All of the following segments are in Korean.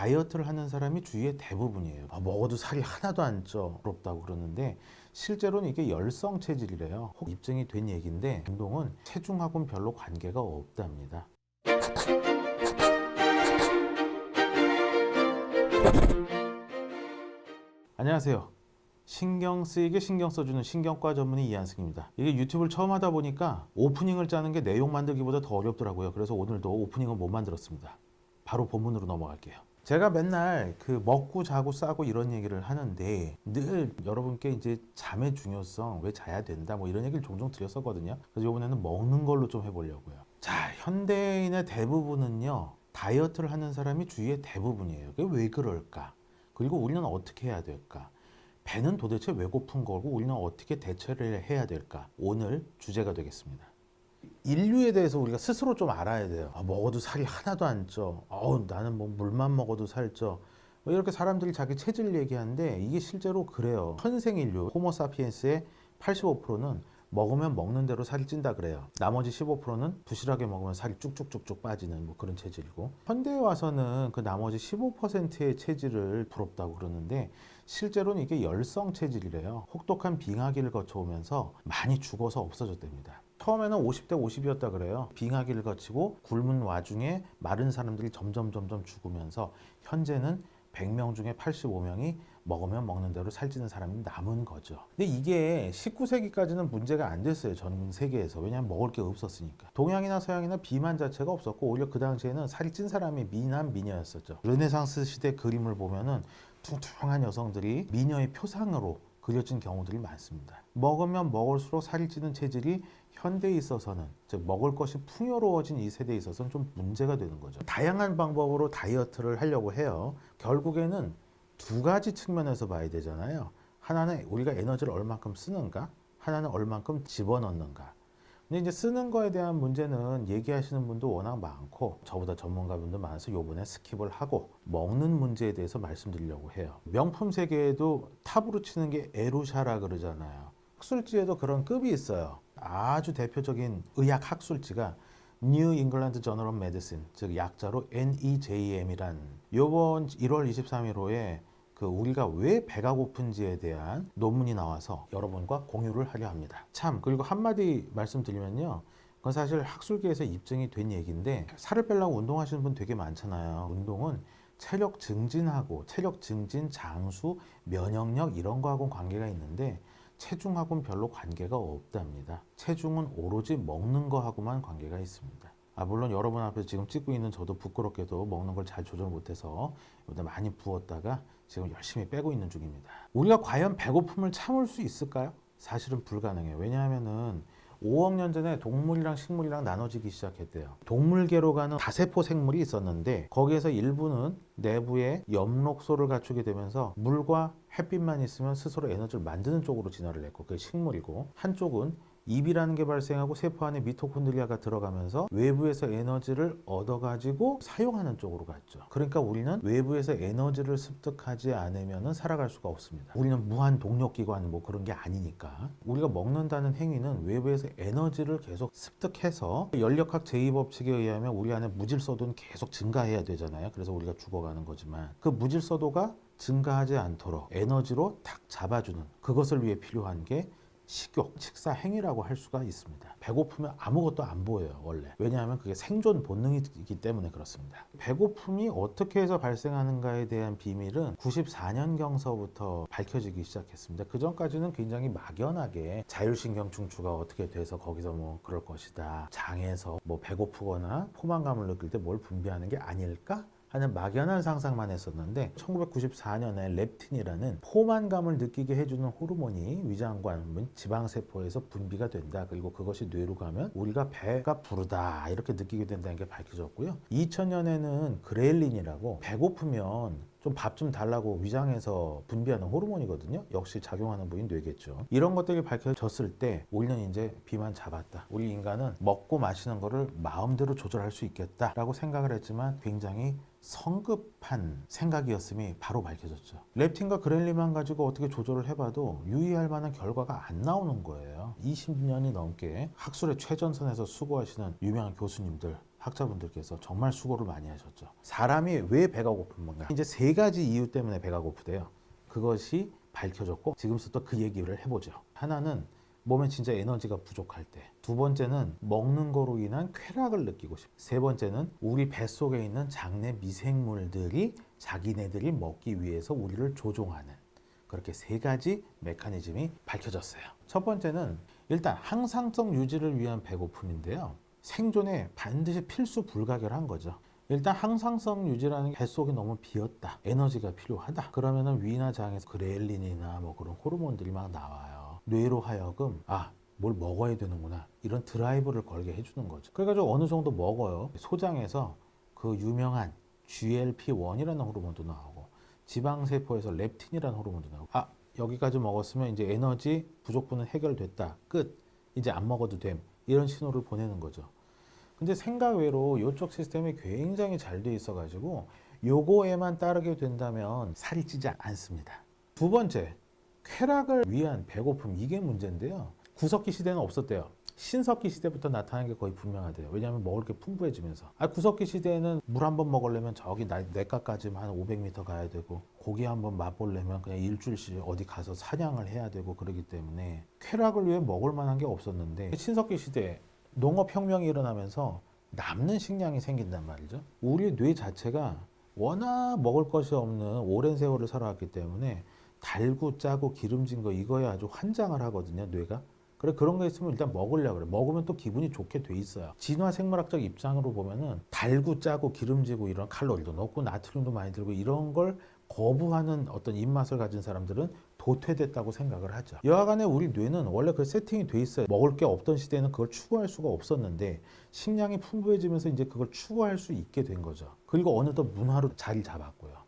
다이어트를 하는 사람이 주위에 대부분이에요. 먹어도 살이 하나도 안 쪄. 부럽다고 그러는데 실제로는 이게 열성 체질이래요. 혹 입증이 된 얘기인데 운동은 체중하고는 별로 관계가 없답니다. 안녕하세요. 신경 쓰이게 신경 써주는 신경과 전문의 이한승입니다. 이게 유튜브를 처음 하다 보니까 오프닝을 짜는 게 내용 만들기보다 더 어렵더라고요. 그래서 오늘도 오프닝은 못 만들었습니다. 바로 본문으로 넘어갈게요. 제가 맨날 먹고 자고 싸고 이런 얘기를 하는데 늘 여러분께 이제 잠의 중요성, 왜 자야 된다 뭐 이런 얘기를 종종 드렸었거든요. 그래서 이번에는 먹는 걸로 좀 해보려고요. 자, 현대인의 대부분은요, 다이어트를 하는 사람이 주위에 대부분이에요. 그게 왜 그럴까? 그리고 우리는 어떻게 해야 될까? 배는 도대체 왜 고픈 거고 우리는 어떻게 대처를 해야 될까? 오늘 주제가 되겠습니다. 인류에 대해서 우리가 스스로 좀 알아야 돼요. 먹어도 살이 하나도 안 쪄. 나는 뭐 물만 먹어도 살쪄. 뭐 이렇게 사람들이 자기 체질 얘기하는데 이게 실제로 그래요. 현생 인류 호모사피엔스의 85%는 먹으면 먹는 대로 살이 찐다 그래요. 나머지 15%는 부실하게 먹으면 살이 쭉쭉쭉쭉 빠지는 뭐 그런 체질이고, 현대에 와서는 그 나머지 15%의 체질을 부럽다고 그러는데 실제로는 이게 열성 체질이래요. 혹독한 빙하기를 거쳐오면서 많이 죽어서 없어졌답니다. 처음에는 50대 50이었다 그래요. 빙하기를 거치고 굶은 와중에 마른 사람들이 점점 죽으면서 현재는 100명 중에 85명이 먹으면 먹는 대로 살찌는 사람이 남은 거죠. 근데 이게 19세기까지는 문제가 안 됐어요. 전 세계에서. 왜냐하면 먹을 게 없었으니까. 동양이나 서양이나 비만 자체가 없었고 오히려 그 당시에는 살이 찐 사람이 미남 미녀였었죠. 르네상스 시대 그림을 보면은 퉁퉁한 여성들이 미녀의 표상으로 그려진 경우들이 많습니다. 먹으면 먹을수록 살이 찌는 체질이 현대에 있어서는, 즉 먹을 것이 풍요로워진 이 세대에 있어서는 좀 문제가 되는 거죠. 다양한 방법으로 다이어트를 하려고 해요. 결국에는 두 가지 측면에서 봐야 되잖아요. 하나는 우리가 에너지를 얼만큼 쓰는가, 하나는 얼만큼 집어넣는가. 근데 이제 쓰는 거에 대한 문제는 얘기하시는 분도 워낙 많고 저보다 전문가분도 많아서 요번에 스킵을 하고 먹는 문제에 대해서 말씀드리려고 해요. 명품 세계에도 탑으로 치는 게 에루샤라 그러잖아요. 학술지에도 그런 급이 있어요. 아주 대표적인 의학 학술지가 New England Journal of Medicine, 즉 약자로 NEJM이란 요번 1월 23일호에 우리가 왜 배가 고픈지에 대한 논문이 나와서 여러분과 공유를 하려 합니다. 참, 그리고 한마디 말씀드리면요, 그건 사실 학술계에서 입증이 된 얘기인데 살을 빼려고 운동하시는 분 되게 많잖아요. 운동은 체력 증진하고 체력 증진, 장수, 면역력 이런 거하고는 관계가 있는데 체중하고는 별로 관계가 없답니다. 체중은 오로지 먹는 거하고만 관계가 있습니다. 물론 여러분 앞에서 지금 찍고 있는 저도 부끄럽게도 먹는 걸 잘 조절 못해서 많이 부었다가 지금 열심히 빼고 있는 중입니다. 우리가 과연 배고픔을 참을 수 있을까요? 사실은 불가능해요. 왜냐하면은 5억 년 전에 동물이랑 식물이랑 나눠지기 시작했대요. 동물계로 가는 다세포 생물이 있었는데 거기에서 일부는 내부에 엽록소를 갖추게 되면서 물과 햇빛만 있으면 스스로 에너지를 만드는 쪽으로 진화를 했고 그게 식물이고, 한쪽은 입이라는 게 발생하고 세포 안에 미토콘드리아가 들어가면서 외부에서 에너지를 얻어가지고 사용하는 쪽으로 갔죠. 그러니까 우리는 외부에서 에너지를 습득하지 않으면 살아갈 수가 없습니다. 우리는 무한 동력기관 뭐 그런 게 아니니까. 우리가 먹는다는 행위는 외부에서 에너지를 계속 습득해서 연력학 제2법칙에 의하면 우리 안에 무질서도는 계속 증가해야 되잖아요. 그래서 우리가 죽어가는 거지만 그 무질서도가 증가하지 않도록 에너지로 탁 잡아주는, 그것을 위해 필요한 게 식욕, 식사 행위라고 할 수가 있습니다. 배고프면 아무것도 안 보여요, 원래. 왜냐하면 그게 생존 본능이기 때문에 그렇습니다. 배고픔이 어떻게 해서 발생하는가에 대한 비밀은 94년경서부터 밝혀지기 시작했습니다. 그 전까지는 굉장히 막연하게 자율신경 중추가 어떻게 돼서 거기서 뭐 그럴 것이다, 장에서 뭐 배고프거나 포만감을 느낄 때 뭘 분비하는 게 아닐까? 하는 막연한 상상만 했었는데 1994년에 렙틴이라는 포만감을 느끼게 해주는 호르몬이 위장관, 지방세포에서 분비가 된다. 그리고 그것이 뇌로 가면 우리가 배가 부르다 이렇게 느끼게 된다는 게 밝혀졌고요. 2000년에는 그렐린이라고 배고프면 좀 밥 좀 달라고 위장에서 분비하는 호르몬이거든요. 역시 작용하는 부위는 뇌겠죠. 이런 것들이 밝혀졌을 때 우리는 이제 비만 잡았다. 우리 인간은 먹고 마시는 거를 마음대로 조절할 수 있겠다라고 생각을 했지만 굉장히 성급한 생각이었음이 바로 밝혀졌죠. 렙틴과 그렐린만 가지고 어떻게 조절을 해봐도 유의할 만한 결과가 안 나오는 거예요. 20년이 넘게 학술의 최전선에서 수고하시는 유명한 교수님들 학자분들께서 정말 수고를 많이 하셨죠. 사람이 왜 배가 고픈 건가? 이제 세 가지 이유 때문에 배가 고프대요. 그것이 밝혀졌고 지금부터 그 얘기를 해보죠. 하나는 몸에 진짜 에너지가 부족할 때, 두 번째는 먹는 거로 인한 쾌락을 느끼고 싶, 세 번째는 우리 뱃속에 있는 장내 미생물들이 자기네들이 먹기 위해서 우리를 조종하는, 그렇게 세 가지 메커니즘이 밝혀졌어요. 첫 번째는 일단 항상성 유지를 위한 배고픔인데요. 생존에 반드시 필수 불가결한 거죠. 일단 항상성 유지라는 게 뱃속이 너무 비었다, 에너지가 필요하다, 그러면은 위나 장에서 그렐린이나 뭐 그런 호르몬들이 막 나와요. 뇌로 하여금 뭘 먹어야 되는구나, 이런 드라이브를 걸게 해주는 거죠. 그래가지고 어느 정도 먹어요. 소장에서 그 유명한 GLP-1이라는 호르몬도 나오고 지방세포에서 렙틴이라는 호르몬도 나오고, 여기까지 먹었으면 이제 에너지 부족분은 해결됐다, 끝, 이제 안 먹어도 됨, 이런 신호를 보내는 거죠. 근데 생각 외로 이쪽 시스템이 굉장히 잘 돼 있어 가지고 요거에만 따르게 된다면 살이 찌지 않습니다. 두 번째, 쾌락을 위한 배고픔, 이게 문제인데요. 구석기 시대는 없었대요. 신석기 시대부터 나타나는 게 거의 분명하대요. 왜냐하면 먹을 게 풍부해지면서. 구석기 시대에는 물 한 번 먹으려면 저기 냇가까지만 한 500m 가야 되고, 고기 한 번 맛보려면 그냥 일주일씩 어디 가서 사냥을 해야 되고, 그러기 때문에 쾌락을 위해 먹을 만한 게 없었는데, 신석기 시대에 농업혁명이 일어나면서 남는 식량이 생긴단 말이죠. 우리 뇌 자체가 워낙 먹을 것이 없는 오랜 세월을 살아왔기 때문에 달고 짜고 기름진 거, 이거에 아주 환장을 하거든요, 뇌가. 그래, 그런 거 있으면 일단 먹으려고 그래. 먹으면 또 기분이 좋게 돼 있어요. 진화 생물학적 입장으로 보면은 달고 짜고 기름지고 이런 칼로리도 높고 나트륨도 많이 들고 이런 걸 거부하는 어떤 입맛을 가진 사람들은 도태됐다고 생각을 하죠. 여하간에 우리 뇌는 원래 그 세팅이 돼 있어요. 먹을 게 없던 시대에는 그걸 추구할 수가 없었는데 식량이 풍부해지면서 이제 그걸 추구할 수 있게 된 거죠. 그리고 어느덧 문화로 자리 잡았고요.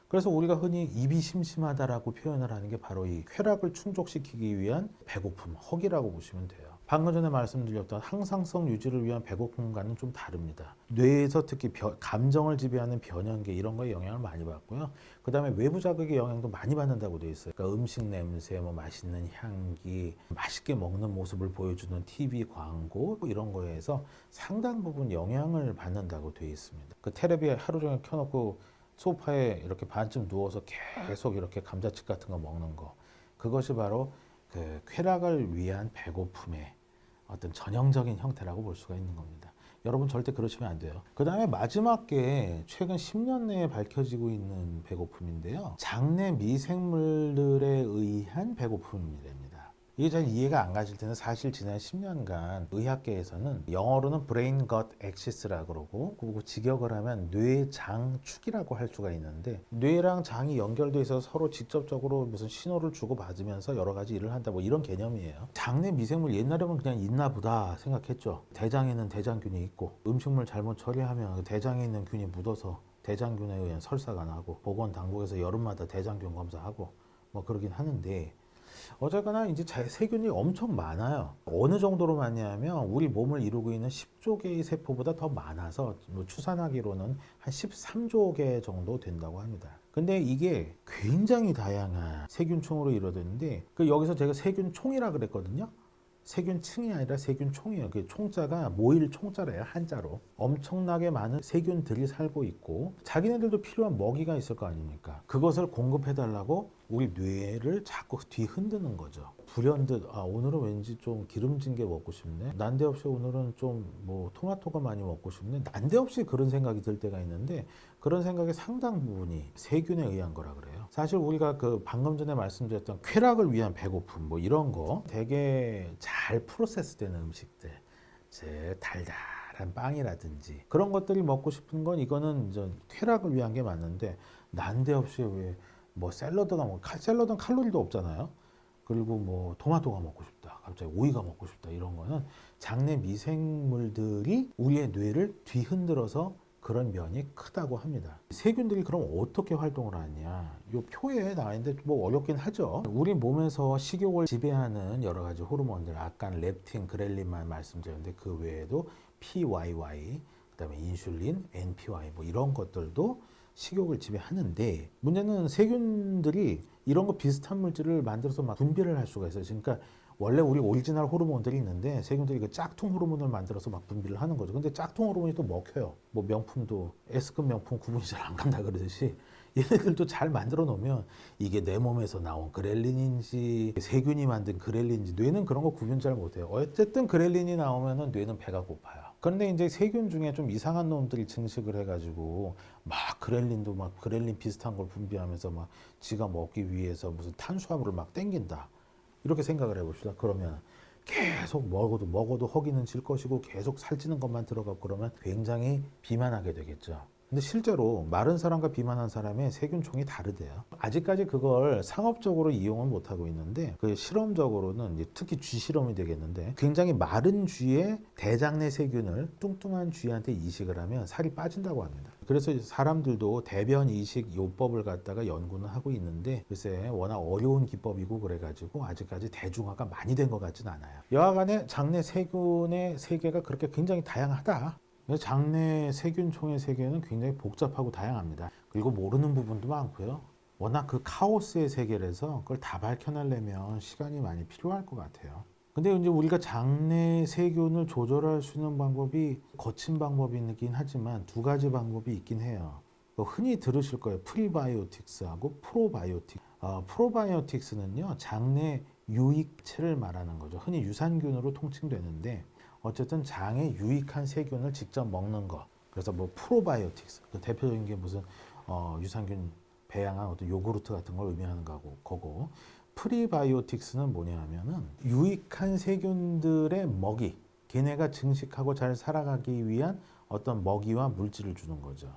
그래서 우리가 흔히 입이 심심하다라고 표현을 하는 게 바로 이 쾌락을 충족시키기 위한 배고픔, 허기라고 보시면 돼요. 방금 전에 말씀드렸던 항상성 유지를 위한 배고픔과는 좀 다릅니다. 뇌에서 특히 감정을 지배하는 변연계, 이런 거에 영향을 많이 받고요. 그 다음에 외부 자극의 영향도 많이 받는다고 돼 있어요. 그러니까 음식 냄새, 뭐 맛있는 향기, 맛있게 먹는 모습을 보여주는 TV 광고, 이런 거에서 상당 부분 영향을 받는다고 돼 있습니다. 그 텔레비 하루 종일 켜놓고 소파에 이렇게 반쯤 누워서 계속 이렇게 감자칩 같은 거 먹는 거, 그것이 바로 그 쾌락을 위한 배고픔의 어떤 전형적인 형태라고 볼 수가 있는 겁니다. 여러분 절대 그러시면 안 돼요. 그 다음에 마지막 게 최근 10년 내에 밝혀지고 있는 배고픔인데요. 장내 미생물들에 의한 배고픔입니다. 이게 잘 이해가 안 가실 때는 사실 지난 10년간 의학계에서는 영어로는 brain gut axis라고 그러고, 그리고 직역을 하면 뇌장축이라고 할 수가 있는데, 뇌랑 장이 연결돼 있어서 서로 직접적으로 무슨 신호를 주고 받으면서 여러 가지 일을 한다, 뭐 이런 개념이에요. 장내 미생물 옛날에는 그냥 있나 보다 생각했죠. 대장에는 대장균이 있고, 음식물 잘못 처리하면 대장에 있는 균이 묻어서 대장균에 의한 설사가 나고, 보건당국에서 여름마다 대장균 검사하고 뭐 그러긴 하는데, 어쨌거나 이제 세균이 엄청 많아요. 어느 정도로 많냐면 우리 몸을 이루고 있는 10조 개의 세포보다 더 많아서 뭐 추산하기로는 한 13조 개 정도 된다고 합니다. 근데 이게 굉장히 다양한 세균총으로 이루어졌는데, 여기서 제가 세균총이라 그랬거든요. 세균층이 아니라 세균총이에요. 그 총자가 모일 총자래요, 한자로. 엄청나게 많은 세균들이 살고 있고, 자기네들도 필요한 먹이가 있을 거 아닙니까? 그것을 공급해달라고 우리 뇌를 자꾸 뒤흔드는 거죠. 불현듯 오늘은 왠지 좀 기름진 게 먹고 싶네, 난데없이 오늘은 좀 뭐 토마토가 많이 먹고 싶네, 난데없이 그런 생각이 들 때가 있는데, 그런 생각의 상당 부분이 세균에 의한 거라 그래요. 사실 우리가 그 방금 전에 말씀드렸던 쾌락을 위한 배고픔, 뭐 이런 거 되게 잘 프로세스 되는 음식들, 즉 달달한 빵이라든지 그런 것들이 먹고 싶은 건, 이거는 이제 쾌락을 위한 게 맞는데, 난데없이 왜 뭐 샐러드가 샐러드는 칼로리도 없잖아요. 그리고 뭐 토마토가 먹고 싶다, 갑자기 오이가 먹고 싶다, 이런 거는 장내 미생물들이 우리의 뇌를 뒤흔들어서 그런 면이 크다고 합니다. 세균들이 그럼 어떻게 활동을 하냐? 이 표에 나와 있는데 뭐 어렵긴 하죠. 우리 몸에서 식욕을 지배하는 여러 가지 호르몬들, 아까 렙틴, 그렐린만 말씀드렸는데 그 외에도 PYY, 그다음에 인슐린, NPY 뭐 이런 것들도 식욕을 지배하는데, 문제는 세균들이 이런 거 비슷한 물질을 만들어서 막 분비를 할 수가 있어요. 그러니까 원래 우리 오리지널 호르몬들이 있는데 세균들이 그 짝퉁 호르몬을 만들어서 막 분비를 하는 거죠. 근데 짝퉁 호르몬이 또 먹혀요. 뭐 명품도 S급 명품 구분이 잘 안 간다 그러듯이 얘네들도 잘 만들어 놓으면 이게 내 몸에서 나온 그렐린인지 세균이 만든 그렐린인지 뇌는 그런 거 구분 잘 못해요. 어쨌든 그렐린이 나오면은 뇌는 배가 고파요. 그런데 이제 세균 중에 좀 이상한 놈들이 증식을 해가지고 막 그렐린도 막 그렐린 비슷한 걸 분비하면서 막 지가 먹기 위해서 무슨 탄수화물을 막 땡긴다. 이렇게 생각을 해봅시다. 그러면 계속 먹어도 허기는 질 것이고 계속 살찌는 것만 들어가고 그러면 굉장히 비만하게 되겠죠. 근데 실제로 마른 사람과 비만한 사람의 세균총이 다르대요. 아직까지 그걸 상업적으로 이용은 못하고 있는데 그 실험적으로는 이제 특히 쥐 실험이 되겠는데 굉장히 마른 쥐의 대장내 세균을 뚱뚱한 쥐한테 이식을 하면 살이 빠진다고 합니다. 그래서 사람들도 대변 이식 요법을 갖다가 연구는 하고 있는데 글쎄 워낙 어려운 기법이고 그래가지고 아직까지 대중화가 많이 된 것 같진 않아요. 여하간에 장내 세균의 세계가 그렇게 굉장히 다양하다. 장내 세균총의 세계는 굉장히 복잡하고 다양합니다. 그리고 모르는 부분도 많고요. 워낙 그 카오스의 세계라서 그걸 다 밝혀내려면 시간이 많이 필요할 것 같아요. 근데 이제 우리가 장내 세균을 조절할 수 있는 방법이 거친 방법이긴 하지만 두 가지 방법이 있긴 해요. 흔히 들으실 거예요. 프리바이오틱스하고 프로바이오틱. 프로바이오틱스는요, 장내 유익체를 말하는 거죠. 흔히 유산균으로 통칭되는데 어쨌든 장에 유익한 세균을 직접 먹는 거. 그래서 뭐 프로바이오틱스. 그 대표적인 게 무슨 유산균 배양한 어떤 요구르트 같은 걸 의미하는 거고. 프리바이오틱스는 뭐냐 하면은 유익한 세균들의 먹이, 걔네가 증식하고 잘 살아가기 위한 어떤 먹이와 물질을 주는 거죠.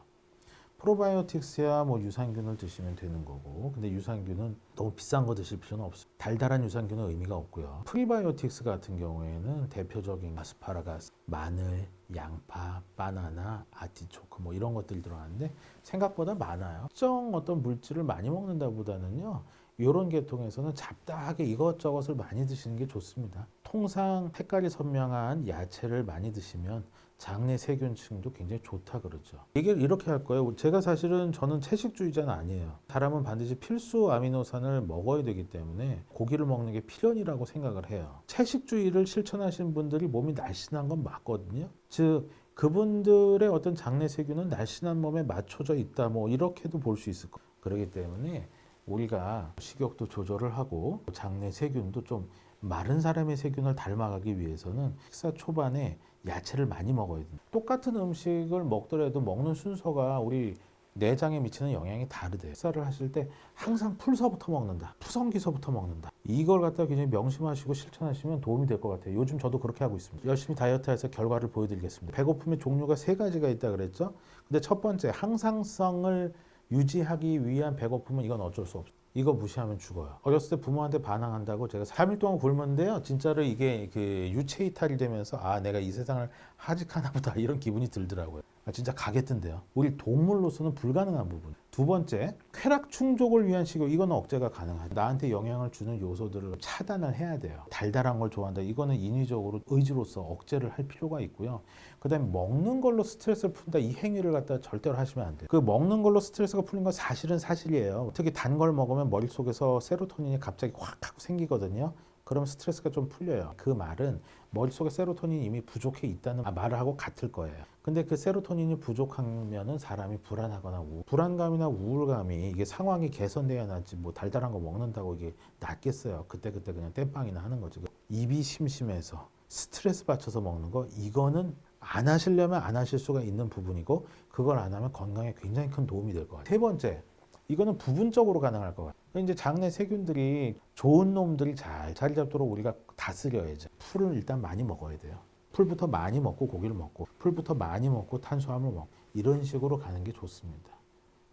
프로바이오틱스야 뭐 유산균을 드시면 되는 거고, 근데 유산균은 너무 비싼 거 드실 필요는 없어요. 달달한 유산균은 의미가 없고요. 프리바이오틱스 같은 경우에는 대표적인 아스파라거스, 마늘, 양파, 바나나, 아티초크 뭐 이런 것들이 들어가는데 생각보다 많아요. 특정 어떤 물질을 많이 먹는다 보다는요, 이런 계통에서는 잡다하게 이것저것을 많이 드시는 게 좋습니다. 통상 색깔이 선명한 야채를 많이 드시면 장내 세균층도 굉장히 좋다 그러죠. 이게 이렇게 할 거예요. 제가 사실은 저는 채식주의자는 아니에요. 사람은 반드시 필수 아미노산을 먹어야 되기 때문에 고기를 먹는 게 필연이라고 생각을 해요. 채식주의를 실천하시는 분들이 몸이 날씬한 건 맞거든요. 즉 그분들의 어떤 장내 세균은 날씬한 몸에 맞춰져 있다. 뭐 이렇게도 볼 수 있을 거예요. 그렇기 때문에 우리가 식욕도 조절을 하고 장내 세균도 좀 마른 사람의 세균을 닮아가기 위해서는 식사 초반에 야채를 많이 먹어야 됩니다. 똑같은 음식을 먹더라도 먹는 순서가 우리 내장에 미치는 영향이 다르대요. 식사를 하실 때 항상 풀서부터 먹는다. 푸성기서부터 먹는다. 이걸 갖다 굉장히 명심하시고 실천하시면 도움이 될 것 같아요. 요즘 저도 그렇게 하고 있습니다. 열심히 다이어트해서 결과를 보여드리겠습니다. 배고픔의 종류가 3가지가 있다 그랬죠. 근데 첫 번째, 항상성을 유지하기 위한 배고픔은 이건 어쩔 수 없어요. 이거 무시하면 죽어요. 어렸을 때 부모한테 반항한다고 제가 3일 동안 굶었는데요. 진짜로 이게 그 유체 이탈이 되면서 아, 내가 이 세상을 하직하나 보다 이런 기분이 들더라고요. 진짜 가겠던데요. 우리 동물로서는 불가능한 부분. 두 번째, 쾌락 충족을 위한 식욕. 이거는 억제가 가능하죠. 나한테 영향을 주는 요소들을 차단을 해야 돼요. 달달한 걸 좋아한다. 이거는 인위적으로 의지로서 억제를 할 필요가 있고요. 그 다음에 먹는 걸로 스트레스를 푼다. 이 행위를 갖다 절대로 하시면 안 돼요. 그 먹는 걸로 스트레스가 풀린 건 사실은 사실이에요. 특히 단 걸 먹으면 머릿속에서 세로토닌이 갑자기 확 하고 생기거든요. 그럼 스트레스가 좀 풀려요. 그 말은 머릿속에 세로토닌이 이미 부족해 있다는 말을 하고 같을 거예요. 근데 그 세로토닌이 부족하면은 사람이 불안하거나 불안감이나 우울감이 이게 상황이 개선돼야 낫지 뭐 달달한 거 먹는다고 이게 낫겠어요. 그때 그냥 땜빵이나 하는 거죠. 입이 심심해서 스트레스 받쳐서 먹는 거 이거는 안 하시려면 안 하실 수가 있는 부분이고 그걸 안 하면 건강에 굉장히 큰 도움이 될 것 같아요. 세 번째, 이거는 부분적으로 가능할 것 같아요. 이제 장내 세균들이 좋은 놈들이 잘 자리 잡도록 우리가 다스려야죠. 풀을 일단 많이 먹어야 돼요. 풀부터 많이 먹고 고기를 먹고 풀부터 많이 먹고 탄수화물 먹고 이런 식으로 가는 게 좋습니다.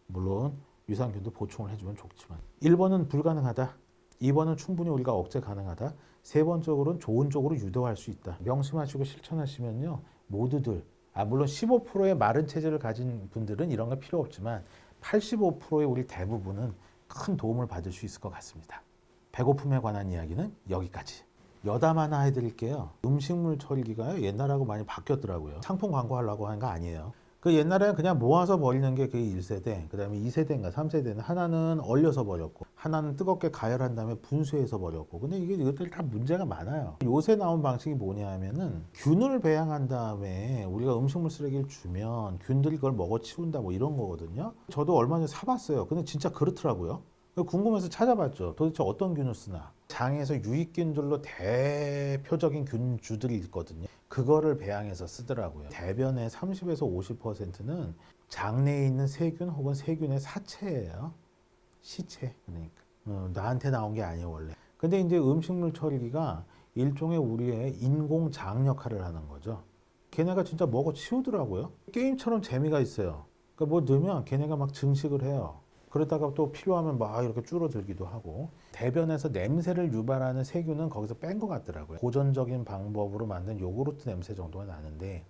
물론 유산균도 보충을 해주면 좋지만 1번은 불가능하다. 2번은 충분히 우리가 억제 가능하다. 세 번째로는 좋은 쪽으로 유도할 수 있다. 명심하시고 실천하시면요. 모두들 물론 15%의 마른 체질을 가진 분들은 이런 거 필요 없지만 85%의 우리 대부분은 큰 도움을 받을 수 있을 것 같습니다. 배고픔에 관한 이야기는 여기까지. 여담 하나 해드릴게요. 음식물 처리기가요 옛날하고 많이 바뀌었더라고요. 상품 광고하려고 하는 거 아니에요. 그 옛날에는 그냥 모아서 버리는 게 그게 1세대, 그 다음에 2세대인가 3세대는 하나는 얼려서 버렸고, 하나는 뜨겁게 가열한 다음에 분수해서 버렸고, 근데 이게 이것들이 다 문제가 많아요. 요새 나온 방식이 뭐냐 하면은 균을 배양한 다음에 우리가 음식물 쓰레기를 주면 균들이 그걸 먹어 치운다 뭐 이런 거거든요. 저도 얼마 전에 사봤어요. 근데 진짜 그렇더라고요. 궁금해서 찾아봤죠. 도대체 어떤 균을 쓰나. 장에서 유익균들로 대표적인 균주들이 있거든요. 그거를 배양해서 쓰더라고요. 대변의 30에서 50%는 장내에 있는 세균 혹은 세균의 사체예요. 시체. 그러니까 나한테 나온 게 아니에요 원래. 근데 이제 음식물 처리기가 일종의 우리의 인공 장 역할을 하는 거죠. 걔네가 진짜 먹어 치우더라고요. 게임처럼 재미가 있어요. 그러니까 뭐 넣으면 걔네가 막 증식을 해요. 그러다가 또 필요하면 막 이렇게 줄어들기도 하고, 대변에서 냄새를 유발하는 세균은 거기서 뺀 것 같더라고요. 고전적인 방법으로 만든 요구르트 냄새 정도가 나는데,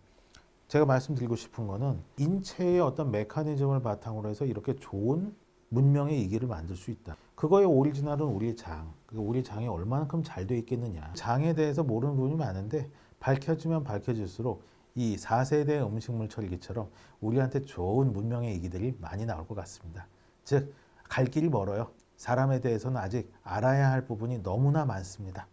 제가 말씀드리고 싶은 거는 인체의 어떤 메커니즘을 바탕으로 해서 이렇게 좋은 문명의 이기를 만들 수 있다. 그거의 오리지널은 우리의 장. 우리 장이 얼마만큼 잘 돼 있겠느냐. 장에 대해서 모르는 부분이 많은데 밝혀지면 밝혀질수록 이 4세대 음식물 처리기처럼 우리한테 좋은 문명의 이기들이 많이 나올 것 같습니다. 즉, 갈 길이 멀어요. 사람에 대해서는 아직 알아야 할 부분이 너무나 많습니다.